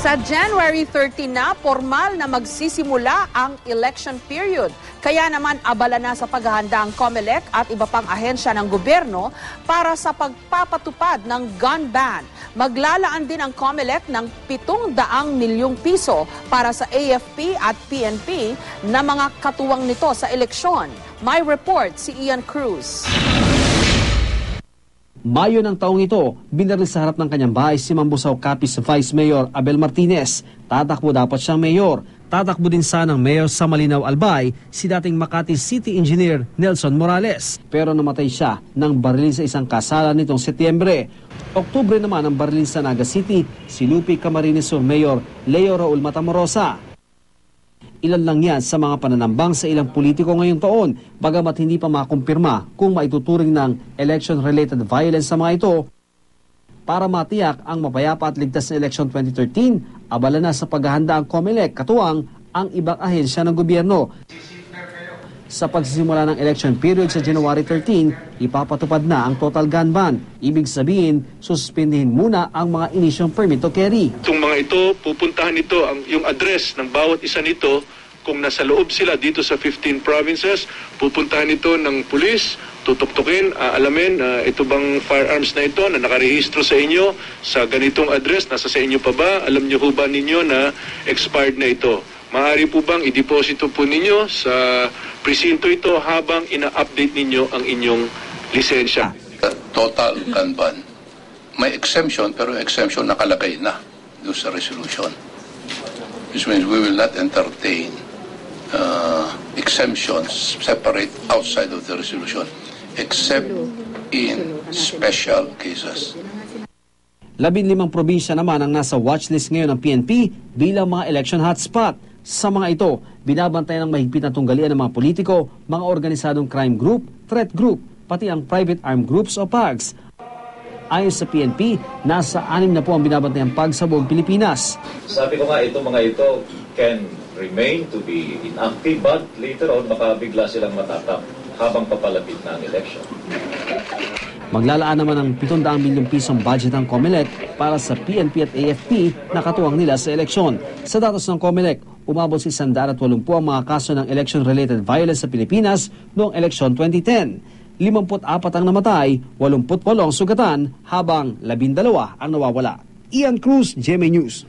Sa January 13 na, formal na magsisimula ang election period. Kaya naman abala na sa paghahanda ang COMELEC at iba pang ahensya ng gobyerno para sa pagpapatupad ng gun ban. Maglalaan din ang COMELEC ng 700 milyong piso para sa AFP at PNP na mga katuwang nito sa eleksyon. May report si Ian Cruz. Mayo ng taong ito, binaril sa harap ng kanyang bahay si Mambusaw Capiz Vice Mayor Abel Martinez. Tatakbo dapat siyang mayor. Tatakbo din sanang mayor sa Malinaw Albay si dating Makati City Engineer Nelson Morales. Pero namatay siya nang barilin sa isang kasalan nitong Setyembre. Oktubre naman ang barilin sa Naga City si Lupi Camarines Sur Mayor Leo Raul Matamorosa. Ilan lang yan sa mga pananambang sa ilang politiko ngayong taon, bagamat hindi pa makumpirma kung maituturing ng election-related violence sa mga ito. Para matiyak ang mapayapa at ligtas na election 2013, abala na sa paghahanda ang COMELEC, katuwang ang ibang ahensya ng gobyerno. Sa pagsisimula ng election period sa January 13, ipapatupad na ang total gun ban. Ibig sabihin, suspindihin muna ang mga inisyong permit to carry. Itong mga ito, pupuntahan ito yung address ng bawat isa nito. Kung nasa loob sila dito sa 15 provinces, pupuntahan ito ng pulis, tutuktukin, alamin, ito bang firearms na ito na nakarehistro sa inyo sa ganitong address, nasa sa inyo pa ba? Alam niyo ba ninyo na expired na ito? Maaari po bang i-deposito po ninyo sa presinto ito habang ina-update ninyo ang inyong lisensya? Total gun ban. May exemption, pero exemption nakalagay na doon sa resolution. Which means we will not entertain exemptions separate outside of the resolution, except in special cases. 15 probinsya naman ang nasa watchlist ngayon ng PNP bilang mga election hotspot. Sa mga ito, binabantayan ng mahigpit na tunggalian ng mga politiko, mga organisadong crime group, threat group, pati ang private armed groups o PAGs. Ayon sa PNP, nasa 6 na po ang binabantayang PAG sa buong Pilipinas. Sabi ko nga, mga ito can remain to be inactive, but later on, baka bigla silang matatap habang papalapit na ang election. Maglalaan naman ng 700 milyong pisong budget ng COMELEC para sa PNP at AFP na katuwang nila sa eleksyon. Sa datos ng COMELEC, umabot si 180 ang mga kaso ng election-related violence sa Pilipinas noong eleksyon 2010. 54 ang namatay, 88 ang sugatan, habang 12 ang nawawala. Ian Cruz, GMA News.